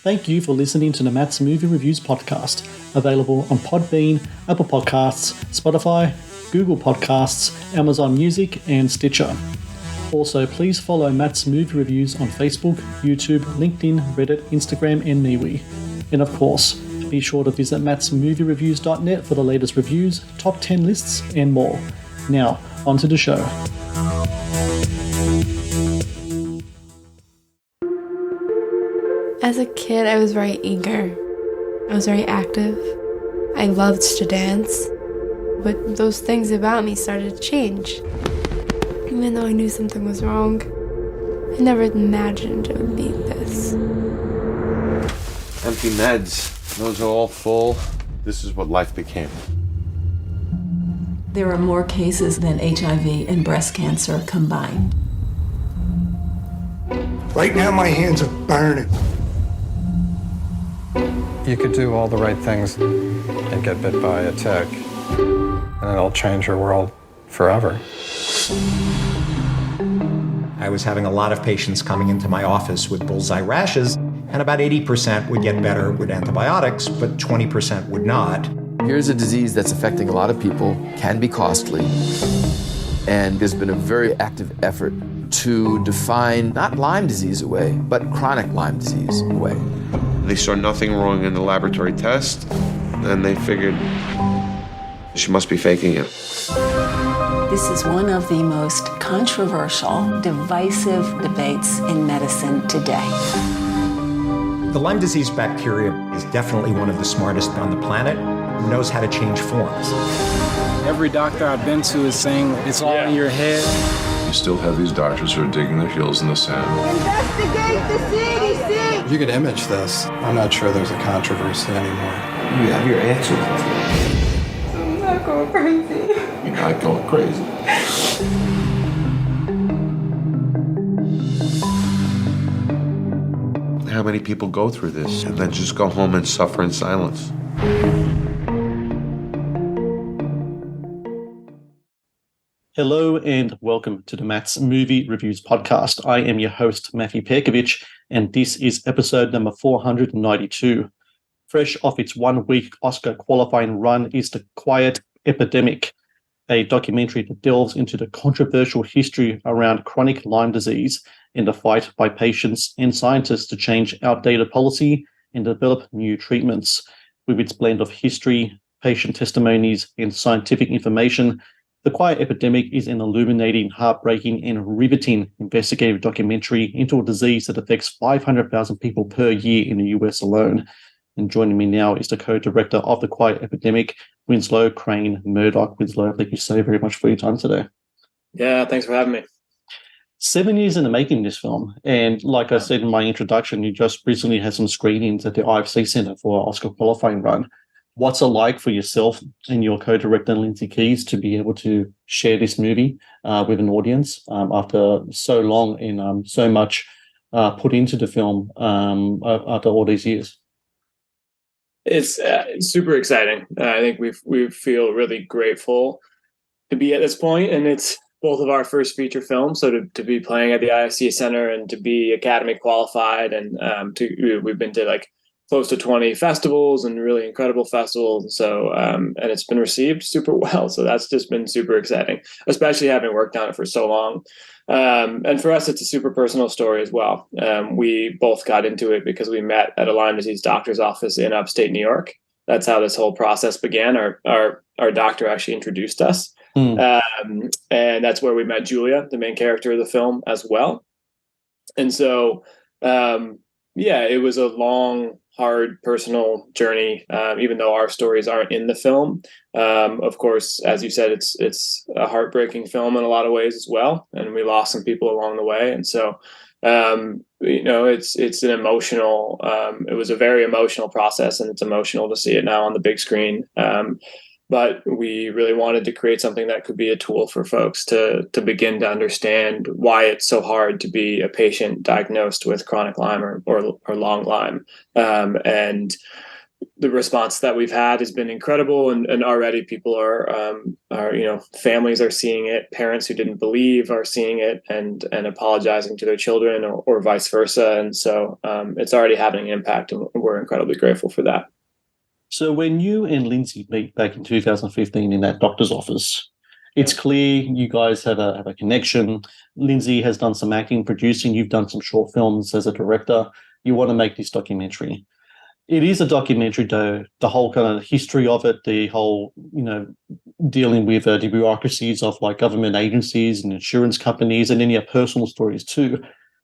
Thank you for listening to the Matt's Movie Reviews podcast, available on Podbean, Apple Podcasts, Spotify, Google Podcasts, Amazon Music, and Stitcher. Also, please follow Matt's Movie Reviews on Facebook, YouTube, LinkedIn, Reddit, Instagram, and MeWe. And of course, be sure to visit mattsmoviereviews.net for the latest reviews, top 10 lists, and more. Now, on to the show. As a kid, I was very eager. I was very active. I loved to dance. But those things about me started to change. Even though I knew something was wrong, I never imagined it would be this. Empty meds. Those are all full. This is what life became. There are more cases than HIV and breast cancer combined. Right now, my hands are burning. You could do all the right things and get bit by a tick, and it'll change your world forever. I was having a lot of patients coming into my office with bullseye rashes, and about 80% would get better with antibiotics, but 20% would not. Here's a disease that's affecting a lot of people, can be costly, and there's been a very active effort to define not Lyme disease away, but chronic Lyme disease away. They saw nothing wrong in the laboratory test, and they figured she must be faking it. This is one of the most controversial, divisive debates in medicine today. The Lyme disease bacteria is definitely one of the smartest on the planet, who knows how to change forms. Every doctor I've been to is saying it's all in your head. You still have these doctors who are digging their heels in the sand. Investigate the CDC! You could image this. I'm not sure there's a controversy anymore. You have your answer. I'm not going crazy. You're not going crazy. How many people go through this and then just go home and suffer in silence? Hello and welcome to the Matt's Movie Reviews podcast. I am your host, Matthew Pejkovic, and this is episode number 492. Fresh off its one-week Oscar qualifying run is The Quiet Epidemic, a documentary that delves into the controversial history around chronic Lyme disease and the fight by patients and scientists to change outdated policy and develop new treatments. With its blend of history, patient testimonies, and scientific information, The Quiet Epidemic is an illuminating, heartbreaking, and riveting investigative documentary into a disease that affects 500,000 people per year in the US alone. And joining me now is the co-director of The Quiet Epidemic, Winslow Crane-Murdoch. Winslow, thank you so very much for your time today. Yeah, thanks for having me. 7 years in the making this film. And like I said in my introduction, you just recently had some screenings at the IFC Center for Oscar qualifying run. What's it like for yourself and your co-director, Lindsay Keys, to be able to share this movie with an audience after so long and so much put into the film after all these years? It's super exciting. I think we feel really grateful to be at this point, and it's both of our first feature films. So to be playing at the IFC Center and to be Academy qualified, and we've been to like close to 20 festivals and really incredible festivals. So, and it's been received super well. So that's just been super exciting, especially having worked on it for so long. And for us, it's a super personal story as well. We both got into it because we met at a Lyme disease doctor's office in upstate New York. That's how this whole process began. Our doctor actually introduced us. And that's where we met Julia, the main character of the film, as well. And so, it was a long, hard personal journey, even though our stories aren't in the film. Of course, as you said, it's a heartbreaking film in a lot of ways as well. And we lost some people along the way. And so, it's an emotional, it was a very emotional process, and it's emotional to see it now on the big screen. But we really wanted to create something that could be a tool for folks to begin to understand why it's so hard to be a patient diagnosed with chronic Lyme or long Lyme. And the response that we've had has been incredible, and already people are families are seeing it, parents who didn't believe are seeing it and apologizing to their children, or vice versa, and so it's already having an impact, and we're incredibly grateful for that. So when you and Lindsay meet back in 2015 in that doctor's office, it's clear you guys have a connection. Lindsay has done some acting, producing. You've done some short films as a director. You want to make this documentary. It is a documentary, though, the whole kind of history of it, the whole, dealing with the bureaucracies of like government agencies and insurance companies, and then your personal stories too.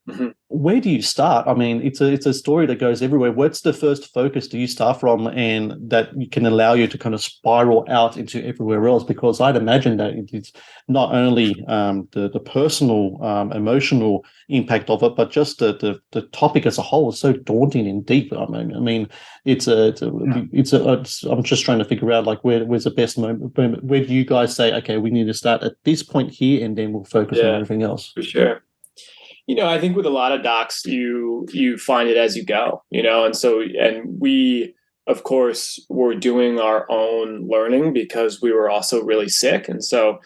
Mm-hmm. Where do you start? I mean, it's a story that goes everywhere. What's the first focus do you start from, and that can allow you to kind of spiral out into everywhere else? Because I'd imagine that it's not only the personal, emotional impact of it, but just the topic as a whole is so daunting and deep. I mean, I'm just trying to figure out like where's the best moment. Where do you guys say, okay, we need to start at this point here, and then we'll focus on everything else? For sure. I think with a lot of docs, you find it as you go, and we, of course, were doing our own learning because we were also really sick. And so,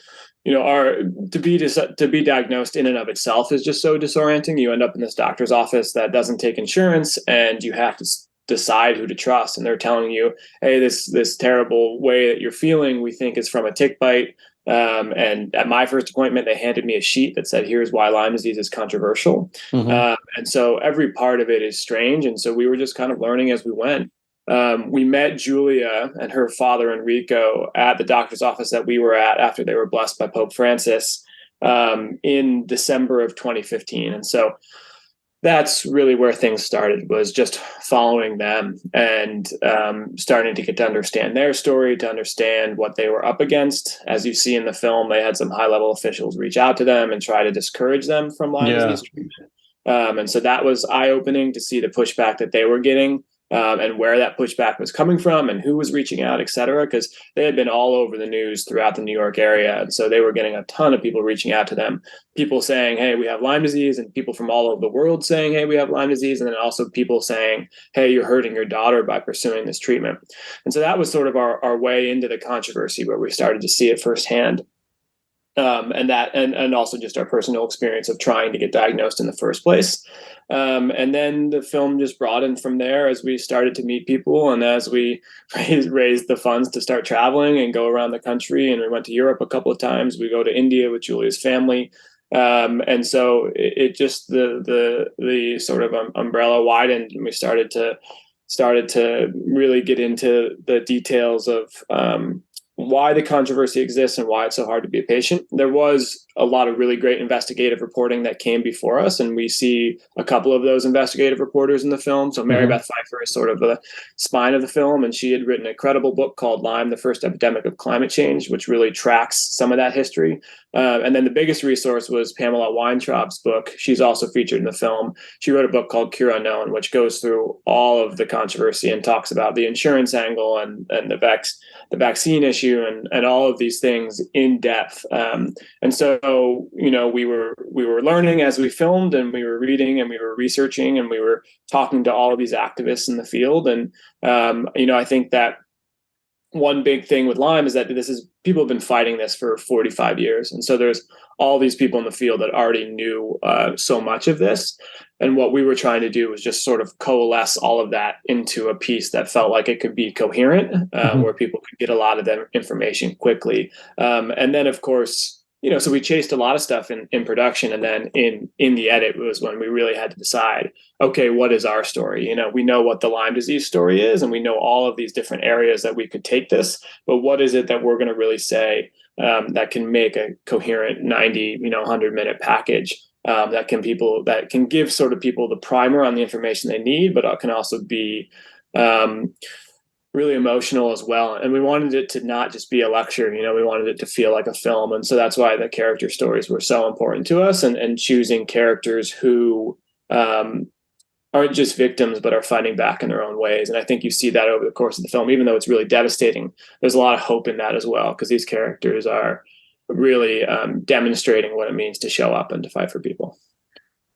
to be diagnosed in and of itself is just so disorienting. You end up in this doctor's office that doesn't take insurance, and you have to decide who to trust. And they're telling you, hey, this terrible way that you're feeling, we think is from a tick bite. And at my first appointment, they handed me a sheet that said, here's why Lyme disease is controversial. Mm-hmm. And so every part of it is strange. And so we were just kind of learning as we went. We met Julia and her father, Enrico, at the doctor's office that we were at after they were blessed by Pope Francis in December of 2015. And so that's really where things started, was just following them and starting to get to understand their story, to understand what they were up against. As you see in the film, they had some high-level officials reach out to them and try to discourage them from Lyme disease treatment. And so that was eye-opening to see the pushback that they were getting, and where that pushback was coming from and who was reaching out, et cetera, because they had been all over the news throughout the New York area. And so they were getting a ton of people reaching out to them, people saying, hey, we have Lyme disease, and people from all over the world saying, hey, we have Lyme disease. And then also people saying, hey, you're hurting your daughter by pursuing this treatment. And so that was sort of our way into the controversy, where we started to see it firsthand. And also just our personal experience of trying to get diagnosed in the first place. And then the film just broadened from there as we started to meet people, and as we raised the funds to start traveling and go around the country. And we went to Europe a couple of times. We go to India with Julia's family. And so it just, the sort of umbrella widened, and we started to really get into the details of why the controversy exists and why it's so hard to be a patient. There was a lot of really great investigative reporting that came before us, and we see a couple of those investigative reporters in the film. So Mary Beth Pfeiffer is sort of the spine of the film, and she had written an incredible book called Lyme, the First Epidemic of Climate Change, which really tracks some of that history. And then the biggest resource was Pamela Weintraub's book. She's also featured in the film. She wrote a book called Cure Unknown, which goes through all of the controversy and talks about the insurance angle and the vaccine issue and all of these things in depth. And so, we were learning as we filmed, and we were reading, and we were researching, and we were talking to all of these activists in the field. And, I think that one big thing with Lyme is that people have been fighting this for 45 years. And so there's all these people in the field that already knew so much of this. And what we were trying to do was just sort of coalesce all of that into a piece that felt like it could be coherent, where people could get a lot of that information quickly. And then, of course, so we chased a lot of stuff in production, and then in the edit was when we really had to decide, okay, what is our story? We know what the Lyme disease story is, and we know all of these different areas that we could take this, but what is it that we're going to really say that can make a coherent 90, 100-minute package that can give sort of people the primer on the information they need, but can also be really emotional as well. And we wanted it to not just be a lecture, we wanted it to feel like a film. And so that's why the character stories were so important to us, and choosing characters who aren't just victims, but are fighting back in their own ways. And I think you see that over the course of the film. Even though it's really devastating, there's a lot of hope in that as well, because these characters are really demonstrating what it means to show up and to fight for people.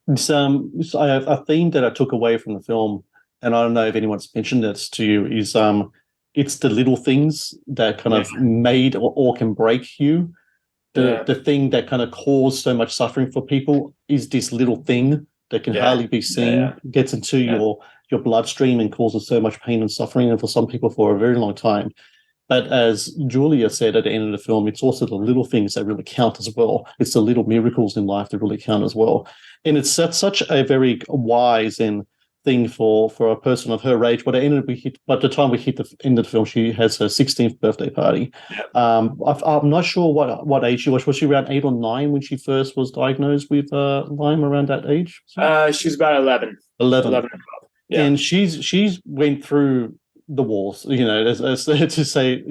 It's a theme that I took away from the film and I don't know if anyone's mentioned this to you, is it's the little things that kind of made or can break you. The thing that kind of caused so much suffering for people is this little thing that can hardly be seen, gets into your bloodstream and causes so much pain and suffering, and for some people for a very long time. But as Julia said at the end of the film, it's also the little things that really count as well. It's the little miracles in life that really count as well. And it's such a very wise and thing for a person of her age. By the time we hit the end of the film, she has her 16th birthday party. I'm not sure what age she was. Was she around 8 or 9 when she first was diagnosed with Lyme, around that age? She was about 11. 11 or 12. Yeah. And she's went through the walls, as to say,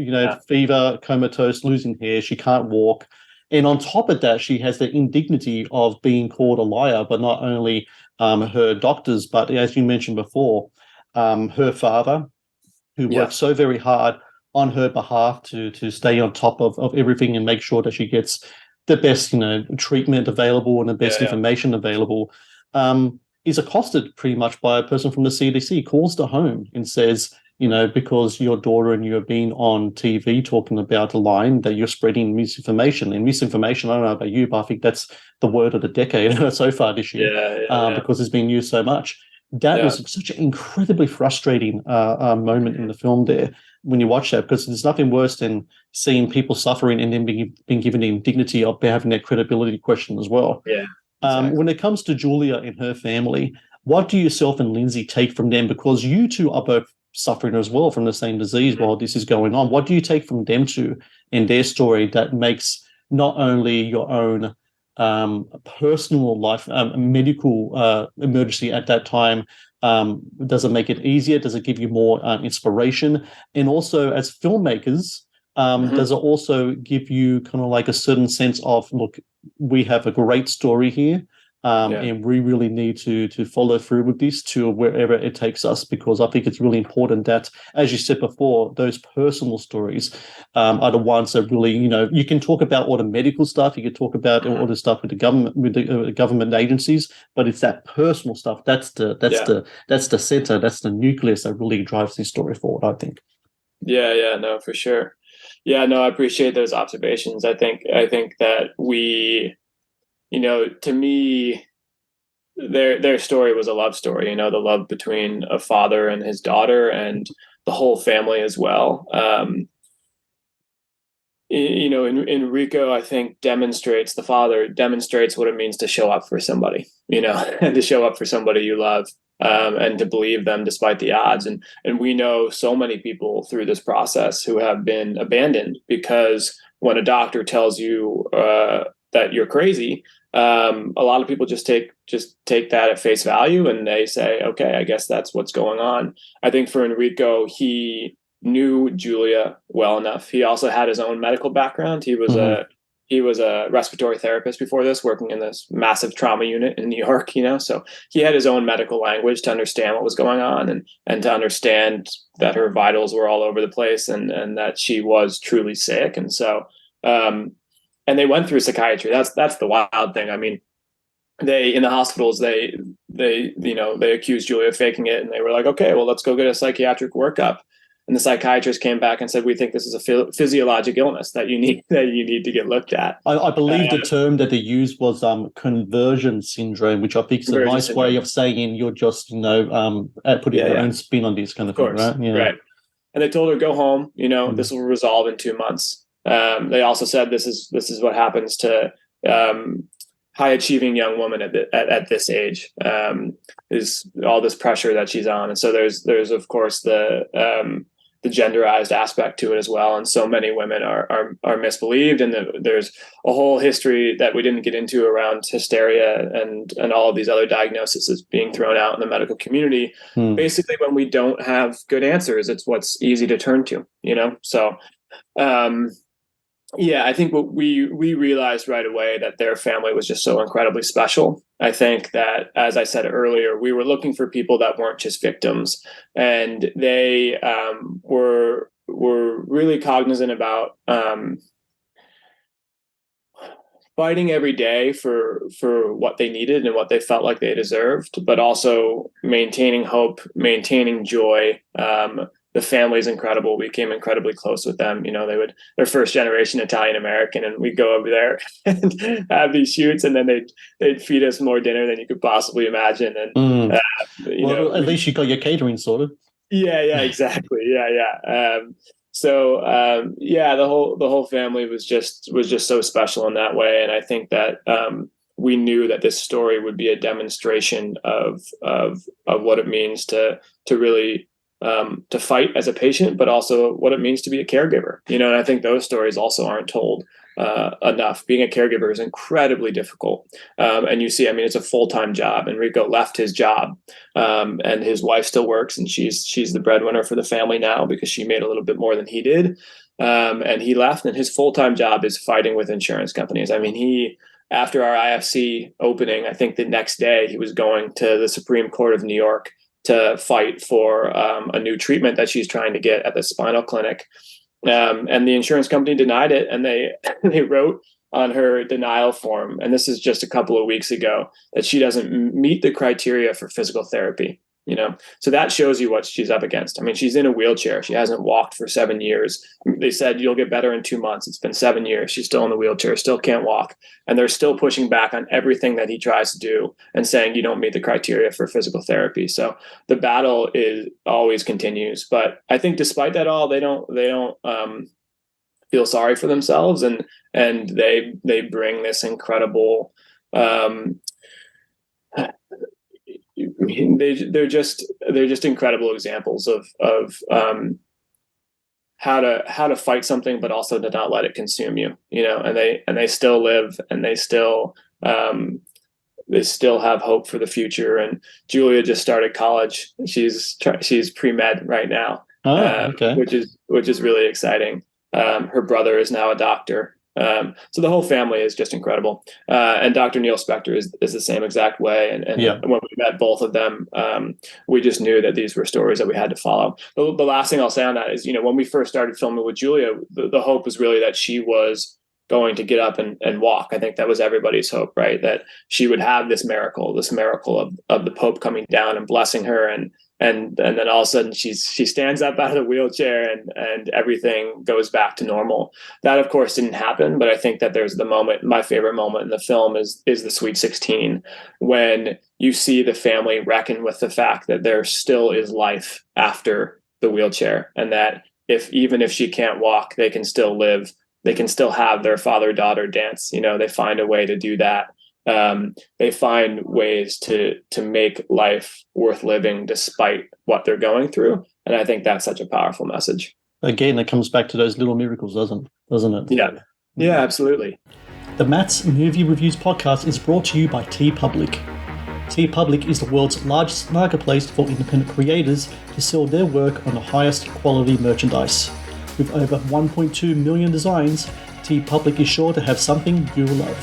fever, comatose, losing hair, she can't walk. And on top of that, she has the indignity of being called a liar, but not only her doctors, but as you mentioned before, her father, who worked so very hard on her behalf to stay on top of everything and make sure that she gets the best, treatment available and the best information available, is accosted pretty much by a person from the CDC, calls the home and says, because your daughter and you have been on TV talking about Lyme, that you're spreading misinformation. And misinformation, I don't know about you, but I think that's the word of the decade so far this year, because it's been used so much. That was such an incredibly frustrating moment in the film there when you watch that, because there's nothing worse than seeing people suffering and then being given the indignity of having their credibility questioned as well. Yeah. Exactly. When it comes to Julia and her family, what do yourself and Lindsay take from them? Because you two are both suffering as well from the same disease while this is going on. What do you take from them two and their story that makes not only your own personal life, medical emergency at that time, does it make it easier? Does it give you more inspiration? And also as filmmakers, does it also give you kind of like a certain sense of, look, we have a great story here, and we really need to follow through with this to wherever it takes us, because I think it's really important that, as you said before, those personal stories are the ones that really, you can talk about all the medical stuff, you can talk about all the stuff with the government agencies, but it's that personal stuff that's the center, that's the nucleus that really drives this story forward, I think. Yeah, no, for sure. Yeah, no, I appreciate those observations. I think that we, to me, their story was a love story, the love between a father and his daughter and the whole family as well. Enrico, I think, the father demonstrates what it means to show up for somebody, and to show up for somebody you love, and to believe them despite the odds. And we know so many people through this process who have been abandoned because when a doctor tells you that you're crazy, a lot of people just take that at face value and they say, okay, I guess that's what's going on. I think for Enrico, he knew Julia well enough. He also had his own medical background. He was a respiratory therapist before this, working in this massive trauma unit in New York, so he had his own medical language to understand what was going on and to understand that her vitals were all over the place and that she was truly sick. And so, and they went through psychiatry. That's the wild thing. I mean, they, in the hospitals, they accused Julia of faking it, and they were like, okay, well, let's go get a psychiatric workup. And the psychiatrist came back and said, we think this is a physiologic illness that you need to get looked at. I believe the term that they used was conversion syndrome, which I think is a nice way of saying you're just, putting your own spin on this kind of thing, right? Yeah. Right. And they told her, go home, this will resolve in 2 months. They also said this is what happens to high achieving young woman at this age, is all this pressure that she's on. And so there's of course the genderized aspect to it as well. And so many women are misbelieved. And there's a whole history that we didn't get into around hysteria and all of these other diagnoses being thrown out in the medical community. Basically, when we don't have good answers, it's what's easy to turn to, So, I think what we realized right away that their family was just so incredibly special. I think that, as I said earlier, we were looking for people that weren't just victims, and they were really cognizant about fighting every day for what they needed and what they felt like they deserved, but also maintaining hope, maintaining joy. The family's incredible. We became incredibly close with them. They're first generation Italian American, and we'd go over there and have these shoots, and then they'd feed us more dinner than you could possibly imagine. And at least you got your catering sorted. Yeah, exactly. Yeah. The whole family was just so special in that way, and I think that we knew that this story would be a demonstration of what it means to really to fight as a patient, but also what it means to be a caregiver. And I think those stories also aren't told enough. Being a caregiver is incredibly difficult. And you see, it's a full-time job. Enrico left his job, and his wife still works, and she's the breadwinner for the family now because she made a little bit more than he did. And he left, and his full-time job is fighting with insurance companies. After our IFC opening, I think the next day he was going to the Supreme Court of New York to fight for a new treatment that she's trying to get at the spinal clinic. And the insurance company denied it, and they wrote on her denial form, and this is just a couple of weeks ago, that she doesn't meet the criteria for physical therapy. So that shows you what she's up against. She's in a wheelchair. She hasn't walked for 7 years. They said you'll get better in 2 months. It's been 7 years. She's still in the wheelchair, still can't walk. And they're still pushing back on everything that he tries to do and saying you don't meet the criteria for physical therapy. So the battle always continues. But I think despite that all, they don't feel sorry for themselves, and they bring this incredible they're just incredible examples of how to fight something, but also to not let it consume you. And they still live, and they still have hope for the future. And Julia just started college. She's pre-med right now, okay. which is really exciting. Her brother is now a doctor. So the whole family is just incredible. And Dr. Neil Spector is the same exact way. And when we met both of them, we just knew that these were stories that we had to follow. The last thing I'll say on that is, when we first started filming with Julia, the hope was really that she was going to get up and walk. I think that was everybody's hope, right? That she would have this miracle of the Pope coming down and blessing her, and then all of a sudden she stands up out of the wheelchair and everything goes back to normal. That of course didn't happen, but I think that there's the moment, my favorite moment in the film is the Sweet 16, when you see the family reckon with the fact that there still is life after the wheelchair, and that even if she can't walk, they can still live. They can still have their father-daughter dance. They find a way to do that. They find ways to make life worth living despite what they're going through. And I think that's such a powerful message. Again, it comes back to those little miracles, doesn't it? Yeah, absolutely. The Matt's Movie Reviews podcast is brought to you by TeePublic. TeePublic is the world's largest marketplace for independent creators to sell their work on the highest quality merchandise. With over 1.2 million designs, TeePublic is sure to have something you'll love.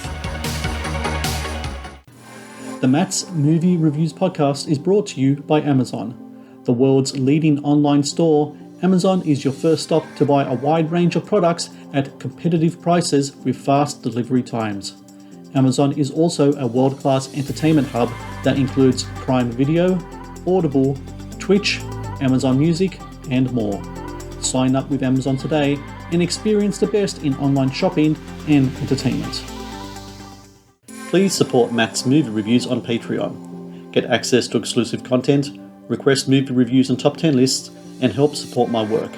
The Matt's Movie Reviews podcast is brought to you by Amazon. The world's leading online store, Amazon is your first stop to buy a wide range of products at competitive prices with fast delivery times. Amazon is also a world-class entertainment hub that includes Prime Video, Audible, Twitch, Amazon Music, and more. Sign up with Amazon today and experience the best in online shopping and entertainment. Please support Matt's Movie Reviews on Patreon. Get access to exclusive content, request movie reviews and top 10 lists, and help support my work.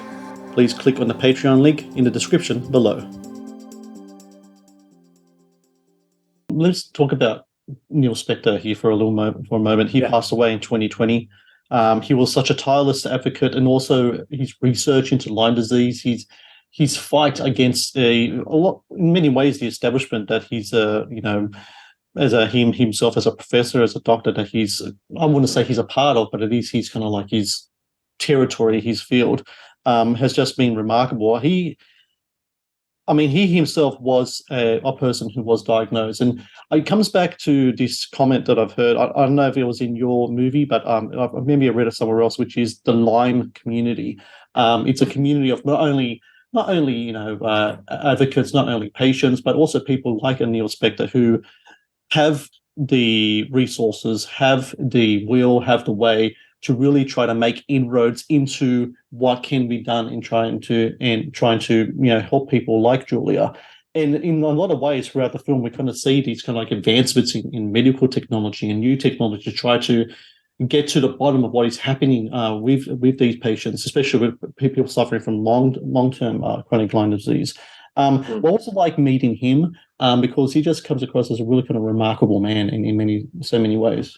Please click on the Patreon link in the description below. Let's talk about Neil Spector here for a moment. He passed away in 2020. He was such a tireless advocate, and also his research into Lyme disease, his fight against in many ways, the establishment that he's himself as a professor, as a doctor, that I wouldn't say he's a part of, but at least he's kind of like his territory, his field, has just been remarkable. He himself was a person who was diagnosed, and it comes back to this comment that I've heard. I don't know if it was in your movie, but maybe I read it somewhere else, which is the Lyme community. It's a community of not only not only advocates, not only patients, but also people like a Neil Spector who have the resources, have the will, have the way to really try to make inroads into what can be done in trying to help people like Julia. And in a lot of ways throughout the film, we kind of see these kind of like advancements in medical technology and new technology to try to get to the bottom of what is happening with these patients, especially with people suffering from long-term chronic Lyme disease. What was it like meeting him? Because he just comes across as a really kind of remarkable man in so many ways.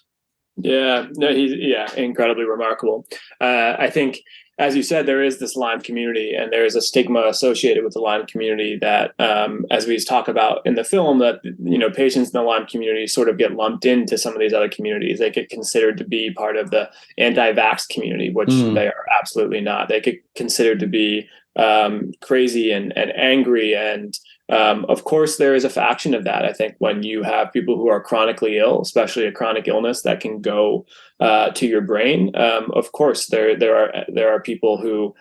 Yeah, no, he's incredibly remarkable. I think, as you said, there is this Lyme community, and there is a stigma associated with the Lyme community that, as we talk about in the film, that patients in the Lyme community sort of get lumped into some of these other communities. They get considered to be part of the anti-vax community, which they are absolutely not. They get considered to be crazy and angry, and of course there is a faction of that. I think when you have people who are chronically ill, especially a chronic illness that can go to your brain, of course there are people who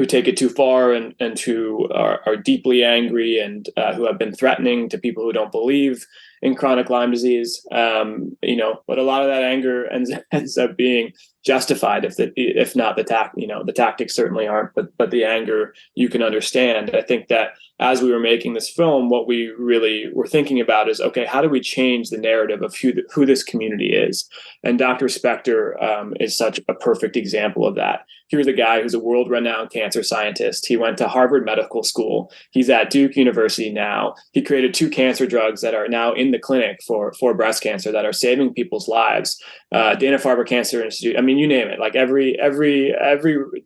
take it too far and who are deeply angry and who have been threatening to people who don't believe in chronic Lyme disease. But a lot of that anger ends up being justified if not the tactics certainly aren't, but the anger you can understand. I think that as we were making this film, what we really were thinking about is, okay, how do we change the narrative of who this community is? And Dr. Spector is such a perfect example of that. Here's a guy who's a world-renowned cancer scientist. He went to Harvard Medical School. He's at Duke University now. He created 2 cancer drugs that are now in the clinic for breast cancer that are saving people's lives. Dana-Farber Cancer Institute. I mean, you name it. Like every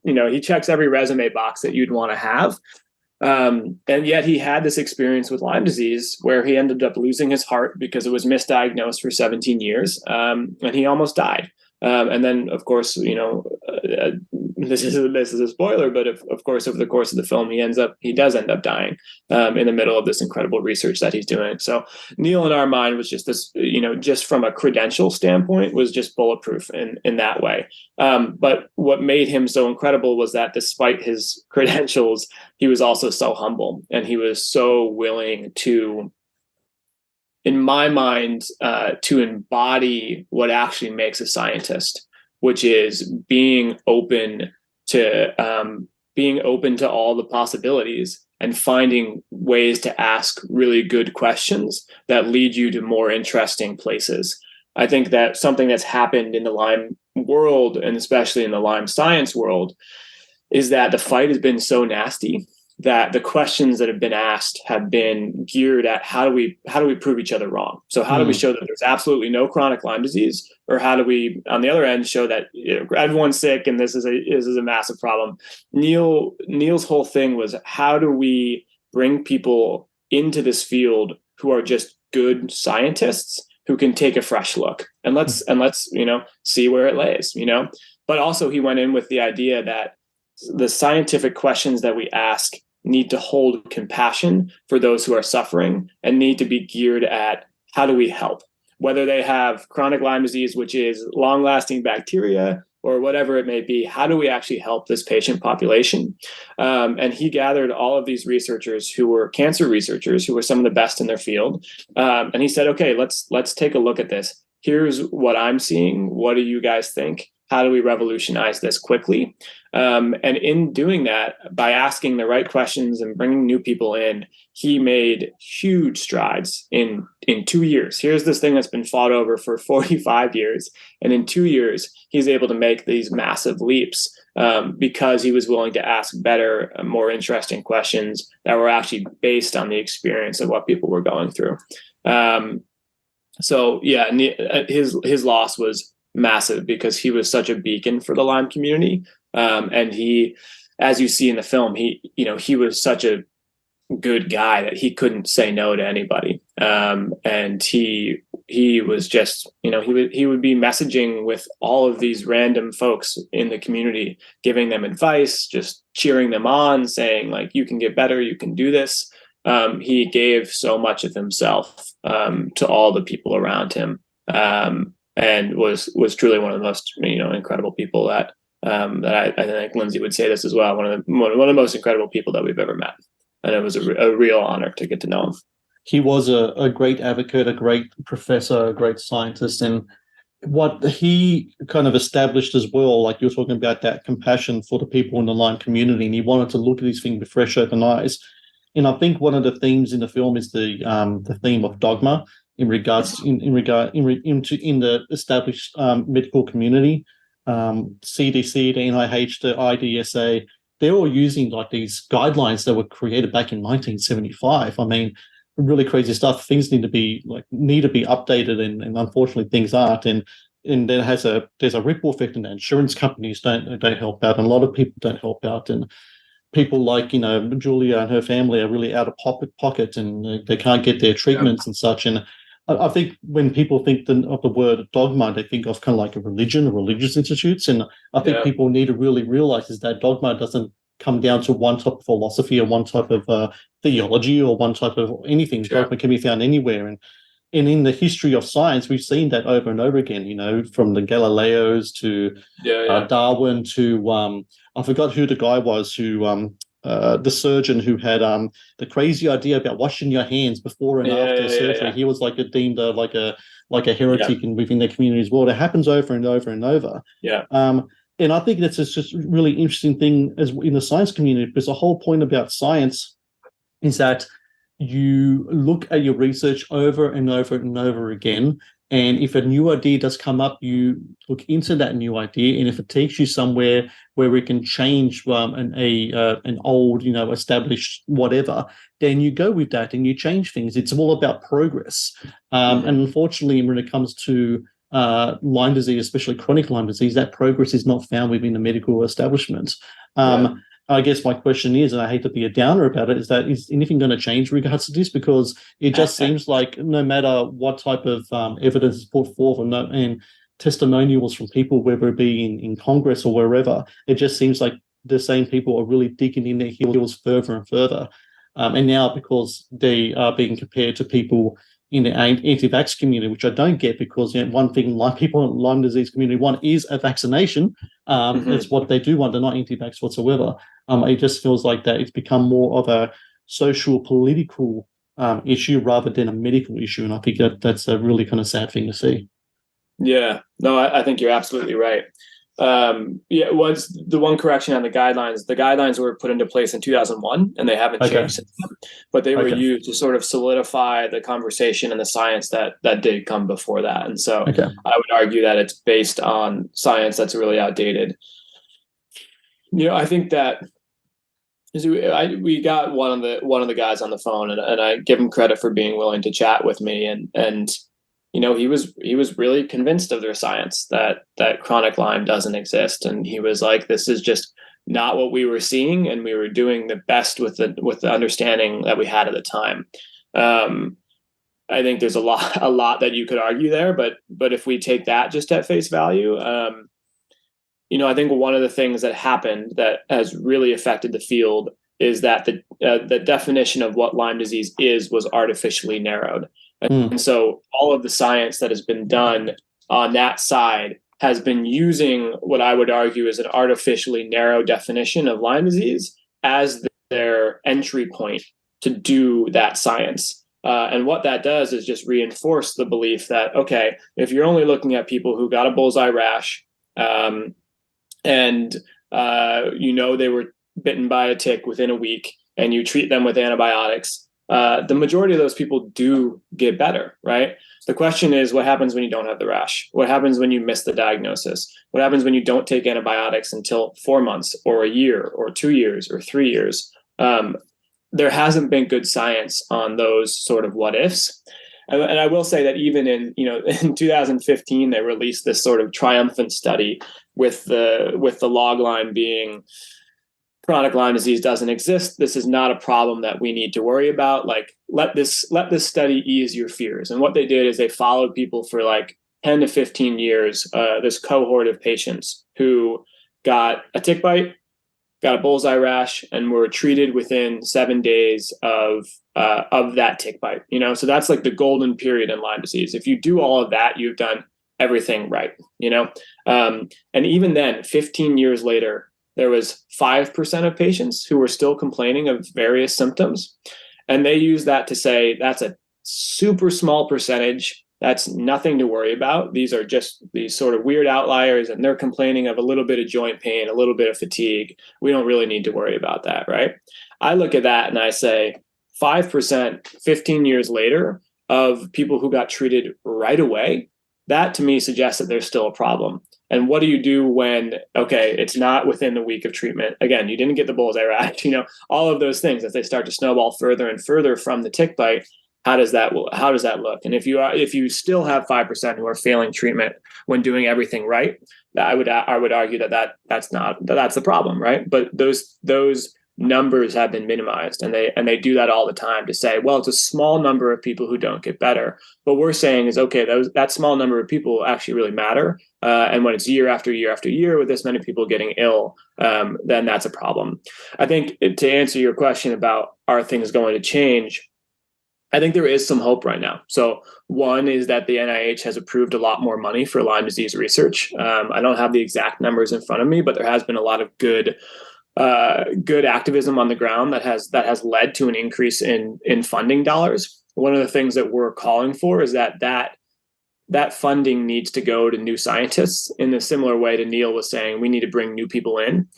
he checks every resume box that you'd want to have. And yet he had this experience with Lyme disease where he ended up losing his heart because it was misdiagnosed for 17 years. And he almost died. And then, of course, this is a spoiler, but of course, over the course of the film, he does end up dying in the middle of this incredible research that he's doing. So Neil, in our mind, was just this, just from a credential standpoint, was just bulletproof in that way. But what made him so incredible was that despite his credentials, he was also so humble, and he was so willing to, in my mind, to embody what actually makes a scientist, which is being open to all the possibilities and finding ways to ask really good questions that lead you to more interesting places. I think that something that's happened in the Lyme world, and especially in the Lyme science world, is that the fight has been so nasty that the questions that have been asked have been geared at how do we prove each other wrong? So how do we show that there's absolutely no chronic Lyme disease, or how do we, on the other end, show that everyone's sick and this is a massive problem? Neil's whole thing was, how do we bring people into this field who are just good scientists who can take a fresh look and let's see where it lays, But also he went in with the idea that the scientific questions that we ask need to hold compassion for those who are suffering and need to be geared at how do we help, whether they have chronic Lyme disease, which is long-lasting bacteria, or whatever it may be. How do we actually help this patient population? And he gathered all of these researchers who were cancer researchers, who were some of the best in their field. And he said, okay, let's take a look at this. Here's what I'm seeing. What do you guys think? How do we revolutionize this quickly? And in doing that, by asking the right questions and bringing new people in, he made huge strides in 2 years. Here's this thing that's been fought over for 45 years. And in 2 years, he's able to make these massive leaps because he was willing to ask better, more interesting questions that were actually based on the experience of what people were going through. So yeah, his loss was massive because he was such a beacon for the Lyme community. And he, as you see in the film, he was such a good guy that he couldn't say no to anybody. And he was just, he would be messaging with all of these random folks in the community, giving them advice, just cheering them on, saying like, you can get better, you can do this. He gave so much of himself to all the people around him. And was truly one of the most incredible people that that I think Lindsay would say this as well. One of the most incredible people that we've ever met, and it was a real honor to get to know him. He was a great advocate, a great professor, a great scientist, and what he kind of established as well, like you're talking about that compassion for the people in the Lyme community, and he wanted to look at these things with fresh open eyes. And I think one of the themes in the film is the theme of dogma in regards in the established medical community, CDC, the NIH, the IDSA. They're all using like these guidelines that were created back in 1975. I mean, really crazy stuff. Things need to be updated, and unfortunately things aren't. And there's a ripple effect, and the insurance companies don't help out, and a lot of people don't help out, and people like Julia and her family are really out of pocket, and they can't get their treatments and such. And I think when people think of the word dogma, they think of kind of like a religion or religious institutes, and I think people need to really realize is that dogma doesn't come down to one type of philosophy or one type of theology or one type of anything. Sure. Dogma can be found anywhere. And in the history of science, we've seen that over and over again, from the Galileos to Darwin to, I forgot who the guy was who, the surgeon who had the crazy idea about washing your hands before and after surgery. Yeah. He was deemed like a heretic within the community as well. It happens over and over and over. Yeah. And I think that's just a really interesting thing as in the science community, because the whole point about science is that you look at your research over and over and over again. And if a new idea does come up, you look into that new idea. And if it takes you somewhere where we can change an old, established whatever, then you go with that and you change things. It's all about progress. And unfortunately, when it comes to Lyme disease, especially chronic Lyme disease, that progress is not found within the medical establishment. I guess my question is, and I hate to be a downer about it, is anything going to change in regards to this? Because it just seems like no matter what type of evidence is put forth and testimonials from people, whether it be in Congress or wherever, it just seems like the same people are really digging in their heels further and further. And now because they are being compared to people in the anti-vax community, which I don't get, because one thing people in the Lyme disease community want is a vaccination. It's what they do want. They're not anti-vax whatsoever. It just feels like that it's become more of a social, political issue rather than a medical issue. And I think that's a really kind of sad thing to see. Yeah, no, I think you're absolutely right. Was the one correction on the guidelines. The guidelines were put into place in 2001, and they haven't changed since then. But they were used to sort of solidify the conversation and the science that did come before that. And so I would argue that it's based on science that's really outdated. I think that we got one of the guys on the phone, and I give him credit for being willing to chat with me, and he was really convinced of their science that chronic Lyme doesn't exist, and he was like, "This is just not what we were seeing, and we were doing the best with the understanding that we had at the time." I think there's a lot that you could argue there, but if we take that just at face value, I think one of the things that happened that has really affected the field is that the definition of what Lyme disease was artificially narrowed. And so all of the science that has been done on that side has been using what I would argue is an artificially narrow definition of Lyme disease as their entry point to do that science. And what that does is just reinforce the belief that, okay, if you're only looking at people who got a bullseye rash and they were bitten by a tick within a week and you treat them with antibiotics, the majority of those people do get better, right? The question is, what happens when you don't have the rash? What happens when you miss the diagnosis? What happens when you don't take antibiotics until 4 months or a year or 2 years or 3 years? There hasn't been good science on those sort of what ifs. And I will say that even in 2015, they released this sort of triumphant study with the log line being chronic Lyme disease doesn't exist. This is not a problem that we need to worry about. Like, let this study ease your fears. And what they did is they followed people for 10 to 15 years, this cohort of patients who got a tick bite, got a bullseye rash, and were treated within 7 days of that tick bite. So that's like the golden period in Lyme disease. If you do all of that, you've done everything right, and even then, 15 years later, there was 5% of patients who were still complaining of various symptoms. And they use that to say that's a super small percentage. That's nothing to worry about. These are just these sort of weird outliers, and they're complaining of a little bit of joint pain, a little bit of fatigue. We don't really need to worry about that, right? I look at that and I say 5%, 15 years later, of people who got treated right away, that to me suggests that there's still a problem. And what do you do when, okay, it's not within the week of treatment? Again, you didn't get the bullseye rash, all of those things as they start to snowball further and further from the tick bite. How does that look? And if you still have 5% who are failing treatment when doing everything right, I would argue that's the problem, right? But those numbers have been minimized, and they do that all the time to say, well, it's a small number of people who don't get better. What we're saying is, okay, that small number of people actually really matter, and when it's year after year after year with this many people getting ill, then that's a problem. I think to answer your question about are things going to change, I think there is some hope right now. So one is that the NIH has approved a lot more money for Lyme disease research. I don't have the exact numbers in front of me, but there has been a lot of good activism on the ground that has led to an increase in funding dollars. One of the things that we're calling for is that funding needs to go to new scientists in a similar way to Neil was saying, we need to bring new people in.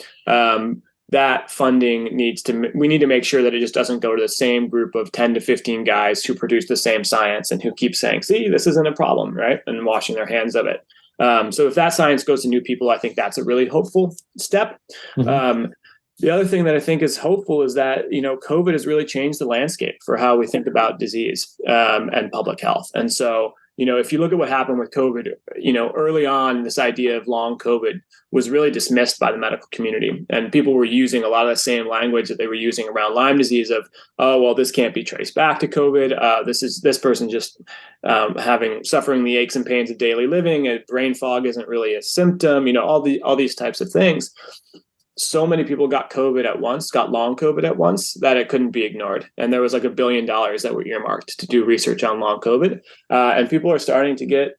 That funding we need to make sure that it just doesn't go to the same group of 10 to 15 guys who produce the same science and who keep saying, see, this isn't a problem, right? And washing their hands of it. So if that science goes to new people, I think that's a really hopeful step. Mm-hmm. The other thing that I think is hopeful is that, COVID has really changed the landscape for how we think about disease and public health. And so, if you look at what happened with COVID, early on, this idea of long COVID was really dismissed by the medical community. And people were using a lot of the same language that they were using around Lyme disease of, oh, well, this can't be traced back to COVID. This person just suffering the aches and pains of daily living. And brain fog isn't really a symptom, all these types of things. So many people got long COVID at once, that it couldn't be ignored. And there was like $1 billion that were earmarked to do research on long COVID. And people are starting to get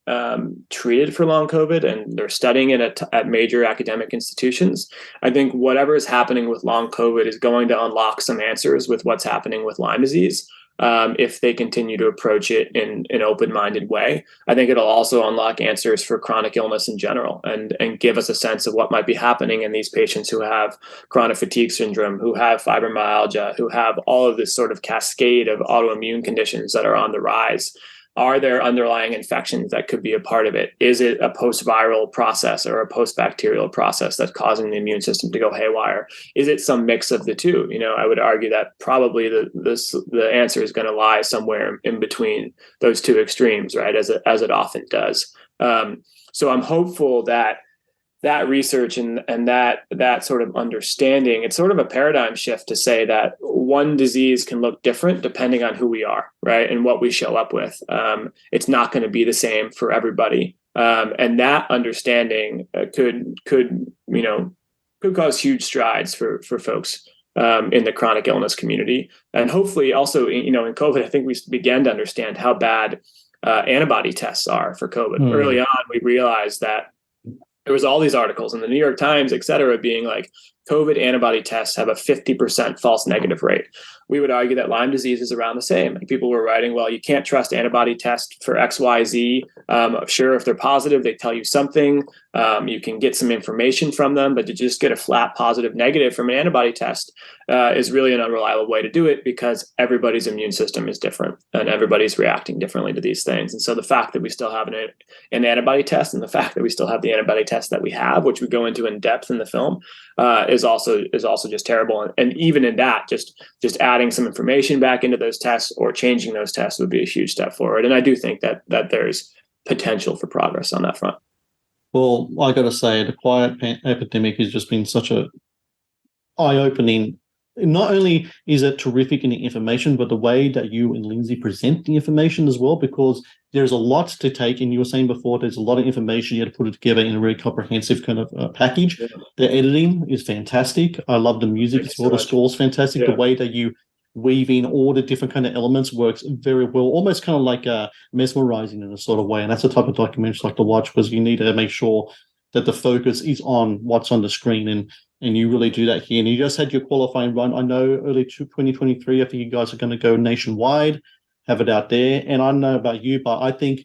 treated for long COVID, and they're studying it at major academic institutions. I think whatever is happening with long COVID is going to unlock some answers with what's happening with Lyme disease. If they continue to approach it in an open-minded way. I think it'll also unlock answers for chronic illness in general and give us a sense of what might be happening in these patients who have chronic fatigue syndrome, who have fibromyalgia, who have all of this sort of cascade of autoimmune conditions that are on the rise. Are there underlying infections that could be a part of it? Is it a post-viral process or a post-bacterial process that's causing the immune system to go haywire? Is it some mix of the two? I would argue that probably the answer is going to lie somewhere in between those two extremes, right? As it often does. So I'm hopeful that research and that sort of understanding, it's sort of a paradigm shift to say that one disease can look different depending on who we are, right? And what we show up with. It's not going to be the same for everybody. And that understanding could cause huge strides for folks in the chronic illness community. And hopefully also, in COVID, I think we began to understand how bad antibody tests are for COVID. Early on, we realized that there was all these articles in the New York Times, et cetera, being like, COVID antibody tests have a 50% false negative rate. We would argue that Lyme disease is around the same. And people were writing, well, you can't trust antibody tests for X, Y, Z. Sure, if they're positive, they tell you something. You can get some information from them, but to just get a flat positive negative from an antibody test is really an unreliable way to do it, because everybody's immune system is different and everybody's reacting differently to these things. And so the fact that we still have an antibody test, and the fact that we still have the antibody test that we have, which we go into in depth in the film, is also just terrible. And even in that, just adding some information back into those tests or changing those tests would be a huge step forward. And I do think that there's potential for progress on that front. Well, I got to say, the Quiet Epidemic has just been such a eye-opening. Not only is it terrific in the information, but the way that you and Lindsay present the information as well, because there's a lot to take. And you were saying before, there's a lot of information. You had to put it together in a really comprehensive kind of package. Yeah. The editing is fantastic. I love the music as well. The score's fantastic. Yeah. The way that you weaving all the different kind of elements works very well, almost kind of like mesmerizing in a sort of way. And that's the type of documentary I like to watch, because you need to make sure that the focus is on what's on the screen, and you really do that here. And you just had your qualifying run. I know early 2023, I think you guys are going to go nationwide, have it out there. And I don't know about you, but I think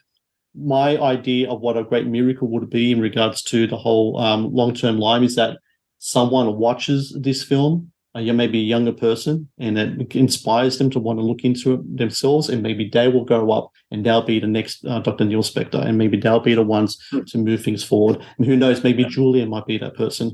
my idea of what a great miracle would be in regards to the whole long-term Lyme is that someone watches this film, maybe a younger person, and it inspires them to want to look into it themselves, and maybe they will grow up and they'll be the next Dr. Neil Spector, and maybe they'll be the ones to move things forward. And who knows, maybe Julia might be that person.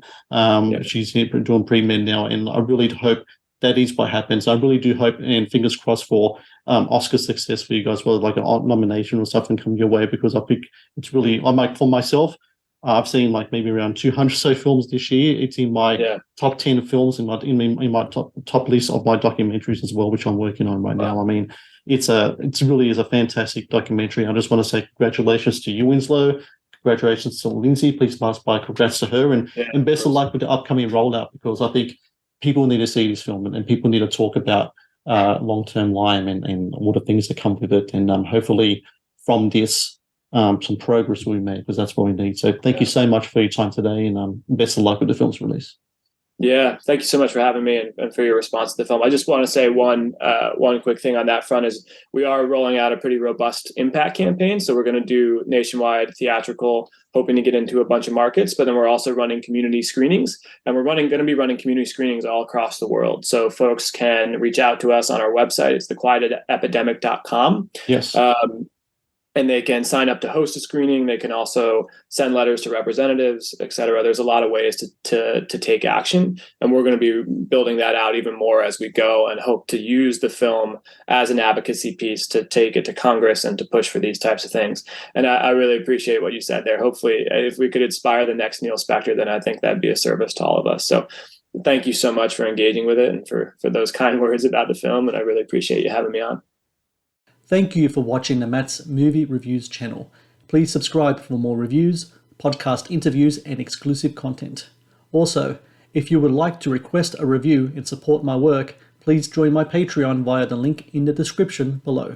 She's doing pre-med now, and I really hope that is what happens. I really do hope, and fingers crossed for Oscar success for you guys, whether like a nomination or something come your way, because I think it's really, I'm like, for myself, I've seen like maybe around 200 so films this year. It's in my top 10 films in my top list of my documentaries as well, which I'm working on right now. I mean, it's really is a fantastic documentary. I just want to say congratulations to you, Winslow. Congratulations to Lindsay. Please pass by congrats to her, and best of luck with the upcoming rollout, because I think people need to see this film, and people need to talk about long-term Lyme and all the things that come with it. And hopefully from this, some progress will be made, because that's what we need. So thank you so much for your time today, and best of luck with the film's release. Yeah, thank you so much for having me and for your response to the film. I just want to say one quick thing on that front is we are rolling out a pretty robust impact campaign. So we're going to do nationwide theatrical, hoping to get into a bunch of markets, but then we're also running community screenings, and we're going to be running community screenings all across the world. So folks can reach out to us on our website. It's thequietepidemic.com. Yes. And they can sign up to host a screening. They can also send letters to representatives, et cetera. There's a lot of ways to take action. And we're going to be building that out even more as we go, and hope to use the film as an advocacy piece to take it to Congress and to push for these types of things. And I really appreciate what you said there. Hopefully, if we could inspire the next Neil Spector, then I think that'd be a service to all of us. So thank you so much for engaging with it, and for those kind words about the film. And I really appreciate you having me on. Thank you for watching the Matt's Movie Reviews channel. Please subscribe for more reviews, podcast interviews, and exclusive content. Also, if you would like to request a review and support my work, please join my Patreon via the link in the description below.